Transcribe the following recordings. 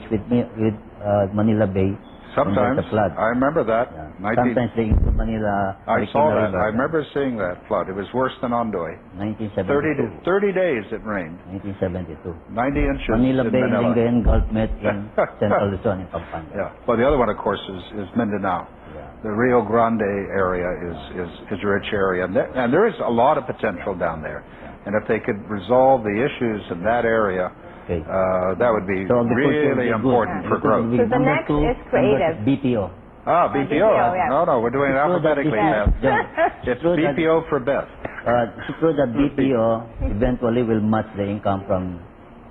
with me with Manila Bay. Sometimes. The flood. I remember that. Yeah. Sometimes they into Manila. I saw that. River. I remember seeing that flood. It was worse than Ondoy. 1972. 30 days it rained. 1972. 90 inches Manila in Bay, Manila. Lingayen, Gulf Met in Central Luzon in Pampanga. Yeah. Well, the other one, of course, is Mindanao. Yeah. The Rio Grande area is a rich area, and there is a lot of potential down there. And if they could resolve the issues in that area, that would be really important for growth. So the next is creative. BPO. Ah, BPO. Yeah. No, we're doing it alphabetically, Beth. It's BPO for Beth. It's true that BPO eventually will match the income from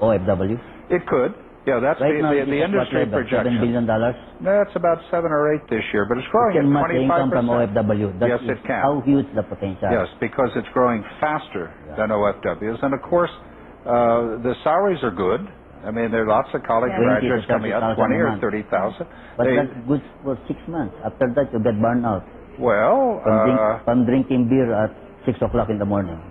OFW. It could. Yeah, that's right now, the industry projection. $7 billion. That's about 7 or 8 this year, but it's growing at 25%. The income from OFW. Yes, it can. How huge the potential. Yes, because it's growing faster than OFWs, and of course, the salaries are good. I mean, there are lots of college graduates coming out, 20 or 30,000. But that's good for 6 months. After that, you get burned out. Well, from drinking beer at 6 o'clock in the morning.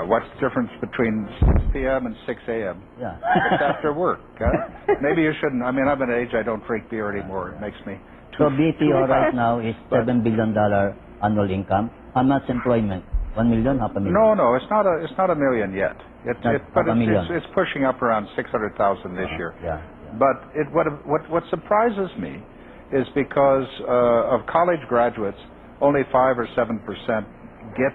What's the difference between 6 p.m. and 6 a.m.? Yeah. It's after work. Maybe you shouldn't. I mean, I'm at an age I don't drink beer anymore. It makes me So BPO right now is $7 billion annual income. How much employment? 1 million, half a million? No, it's not a million yet. It's pushing up around 600,000 this year. Yeah. But what surprises me is because of college graduates, only 5 or 7% get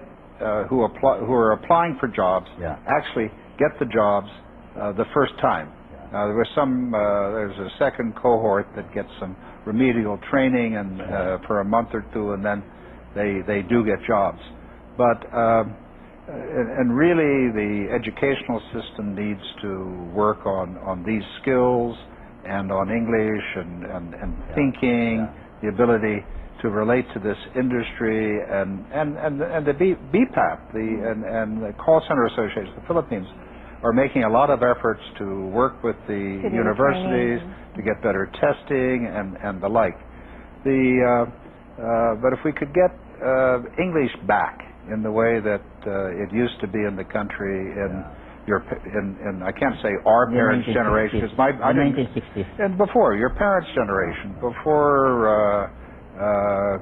who are applying for jobs actually get the jobs the first time. There's a second cohort that gets some remedial training and for a month or two, and then they do get jobs. But and really, the educational system needs to work on these skills and on English and thinking, the ability to relate to this industry, and the BPAP, and the call center associations, the Philippines, are making a lot of efforts to work with the universities to get better testing and the like. But if we could get English back in the way that it used to be in the country in I can't say our parents' generation, because my 1960s and before your parents' generation, before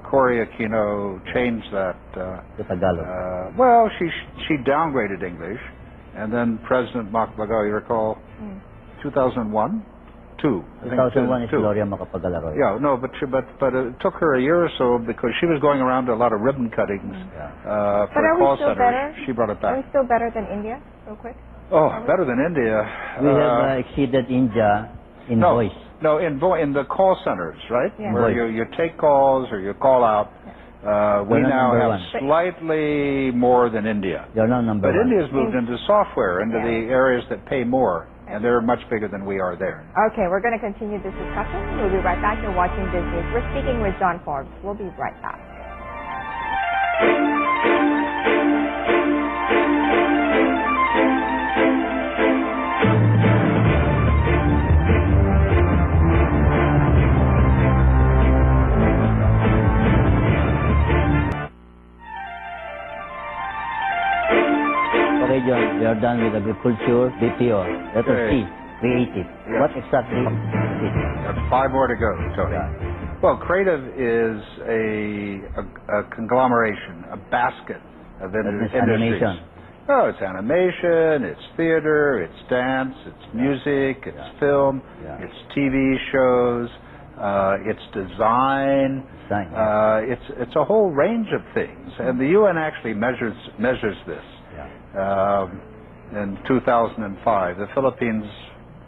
Cory Aquino changed that. Well, she downgraded English, and then President Macbagaw, you recall, 2001. 2001 is Gloria Macapagal-Arroyo. Yeah, no, but it took her a year or so because she was going around to a lot of ribbon cuttings for call centers. She brought it back. Are we still better than India, real quick? Oh, better than India. We have exceeded India in voice. No, in the call centers, right? Yeah. Where you take calls or you call out. We now have slightly more than India. You're not number one. But one. India's moved into software, into the areas that pay more, and they're much bigger than we are there. Okay, we're going to continue this discussion. We'll be right back. You're watching BizNews. We're speaking with John Forbes. We'll be right back. Okay, John, we are done with agriculture, BPO. Let us see, creative. Yeah. What exactly is it? There's 5 more to go, Tony. Well, creative is a conglomeration, a basket of industries. Animation. Oh, it's animation, it's theater, it's dance, it's music, it's film, it's TV shows, it's design. It's a whole range of things, and the UN actually measures this. In 2005, the Philippines,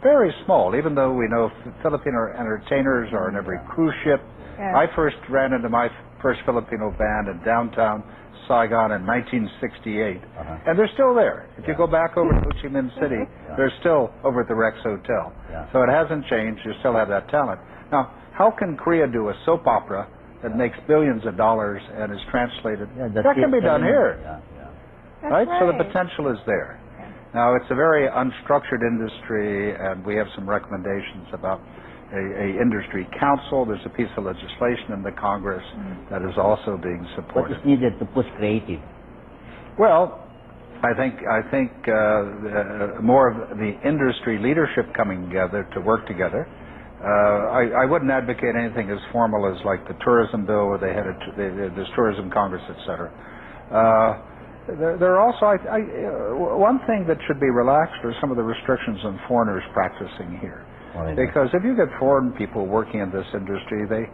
very small, even though we know Filipino entertainers are on every cruise ship. I first ran into my first Filipino band in downtown Saigon in 1968, and they're still there. If you go back over to Ho Chi Minh City, they're still over at the Rex Hotel. So it hasn't changed. You still have that talent. Now, how can Korea do a soap opera that makes billions of dollars and is translated? That can be done here. Right? So the potential is there. Now, it's a very unstructured industry, and we have some recommendations about a industry council. There's a piece of legislation in the Congress that is also being supported. What is needed to push creative? Well, I think more of the industry leadership coming together to work together. I wouldn't advocate anything as formal as like the tourism bill, where they had this tourism congress, etc. There are also one thing that should be relaxed are some of the restrictions on foreigners practicing here, because if you get foreign people working in this industry, they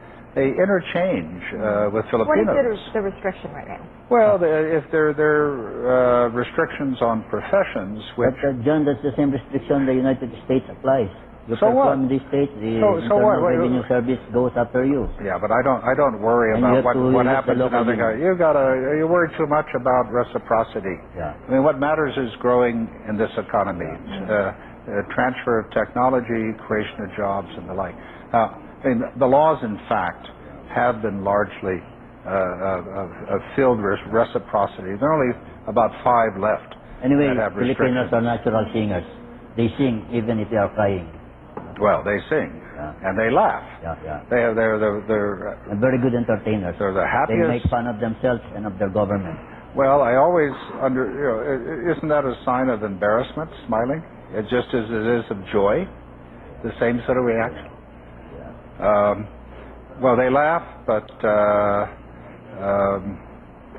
interchange with Filipinos. What is the restriction right now? Well, if there are restrictions on professions, which John, that's the same restriction the United States applies. You so perform what? these states, the So what? Revenue Service goes after you. Yeah, but I don't worry And about what use happens the to another local guy. You worry too much about reciprocity. Yeah. I mean, what matters is growing in this economy, transfer of technology, creation of jobs, and the like. I mean, the laws, in fact, have been largely filled with reciprocity. There are only about 5 left. Anyway, that have Filipinos are natural singers. They sing even if they are crying. Well, they sing and they laugh. Yeah. They're And very good entertainers. They're the They happiest. make fun of themselves and of their government. Well, I always isn't that a sign of embarrassment, smiling? It just as it is of joy, the same sort of reaction. Well, they laugh, but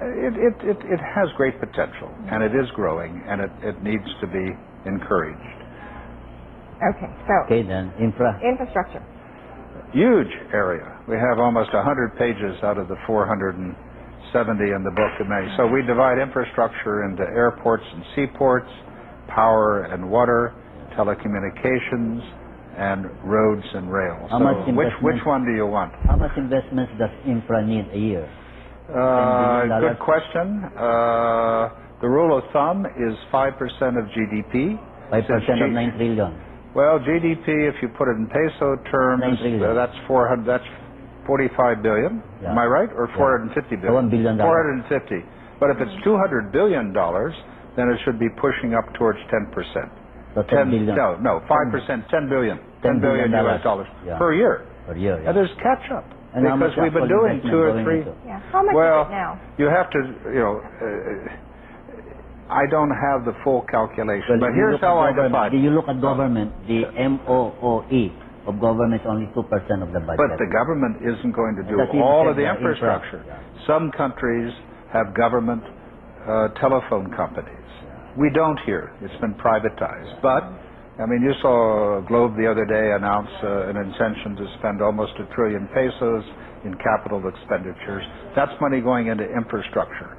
it has great potential, and it is growing, and it needs to be encouraged. Okay, so Okay, then, infrastructure. Huge area. We have almost 100 pages out of the 470 in the book of many. So we divide infrastructure into airports and seaports, power and water, telecommunications, and roads and rails. How much So which one do you want? How much investments does infra need a year? Good question. The rule of thumb is 5% of GDP. 5% of 9 trillion. Well, GDP, if you put it in peso terms, 9 trillion. that's 45 billion. Yeah. Am I right? Or 450 billion? $1 billion. 450. But if it's $200 billion, then it should be pushing up towards 10%. So 10 billion. No, 5%, 10 billion. $10 billion US dollars Yeah. per year. Per year, yeah. And there's catch up. And how Because much we've been actual doing 2 or investment 3. going into? Yeah. How much Well, is it now? you have to, I don't have the full calculation, but here's how I define Do it. you look at government? The MOOE of government is only 2% of the budget. But the government isn't going to do That's even all of the said, infrastructure. infra. Some countries have government telephone companies. We don't here. It's been privatized. But, I mean, you saw Globe the other day announce an intention to spend almost 1 trillion pesos in capital expenditures. That's money going into infrastructure.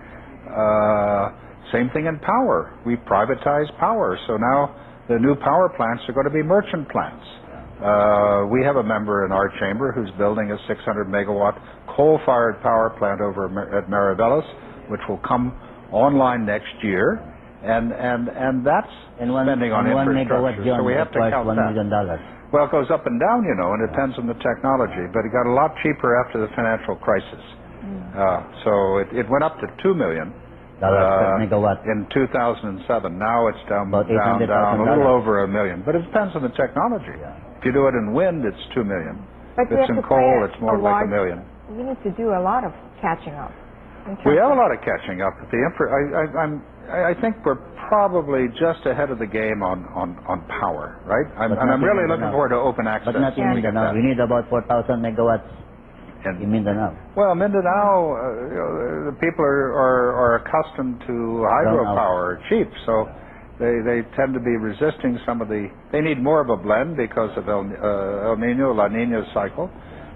Same thing in power. We privatize power. So now the new power plants are going to be merchant plants. We have a member in our chamber who's building a 600 megawatt coal-fired power plant over at Mariveles, which will come online next year. And that's spending on infrastructure. So we have to count $1 million. Well, it goes up and down, you know, and it depends on the technology. But it got a lot cheaper after the financial crisis. So it went up to $2 million. Per megawatt. In 2007. Now it's down About a little $800,000. over $1 million. But it depends on the technology. Yeah. If you do it in wind, it's $2 million. But If you it's have in to coal, play it's more like $1 million. You need to do a lot of catching up. We have a lot of catching up. I think we're probably just ahead of the game on power, right? I'm really looking forward to open access. But not in Mindanao. We need about 4,000 megawatts in Mindanao. Well, Mindanao, the people are accustomed to hydropower, cheap, so they tend to be resisting some of the. They need more of a blend because of El Nino, La Nina cycle.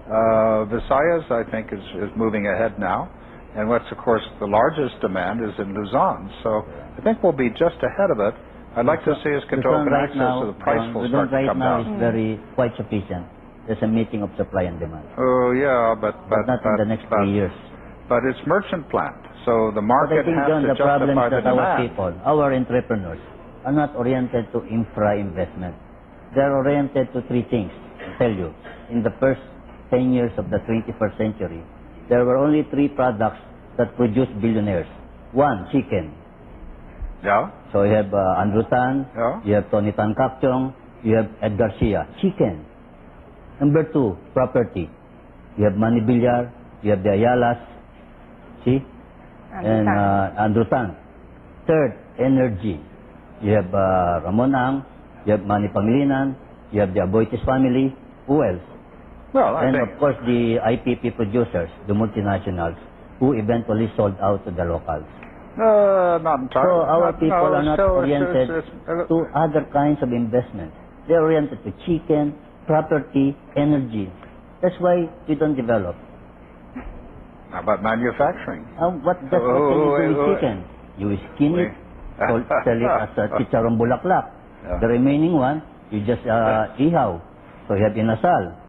Visayas, I think, is moving ahead now, and what's of course the largest demand is in Luzon. So I think we'll be just ahead of it. I'd like to see us get to open access, so the price will start to come down. Is quite sufficient. There's a meeting of supply and demand. Oh yeah, but not in the next 3 years. But it's merchant plant, so the But I market think, has John, to the problem justify is the that our demand. people, our entrepreneurs, are not oriented to infra investment. They're oriented to 3 things. I'll tell you, in the first 10 years of the 21st century, there were only 3 products that produced billionaires. 1, chicken. Yeah. So you have Andrew Tan, Yeah. you have Tony Tan Cakchong, you have Ed Garcia. Chicken. Number 2, property. You have Manny Villar, you have the Ayalas, see? And Andrew Tan. Third, energy. You have Ramon Ang, you have Manny Pangilinan, you have the Aboites family, Who else? Well, I And think of course the IPP producers, the multinationals, who eventually sold out to the locals. not entirely. So our people are not oriented it's- to other kinds of investment. They're oriented to chicken, property, energy. That's why we don't develop. How about manufacturing? What can you do with chicken? You skin it, sell it as a chicharon bulaklak. Yeah. The remaining one, you just ihaw. So you have inasal.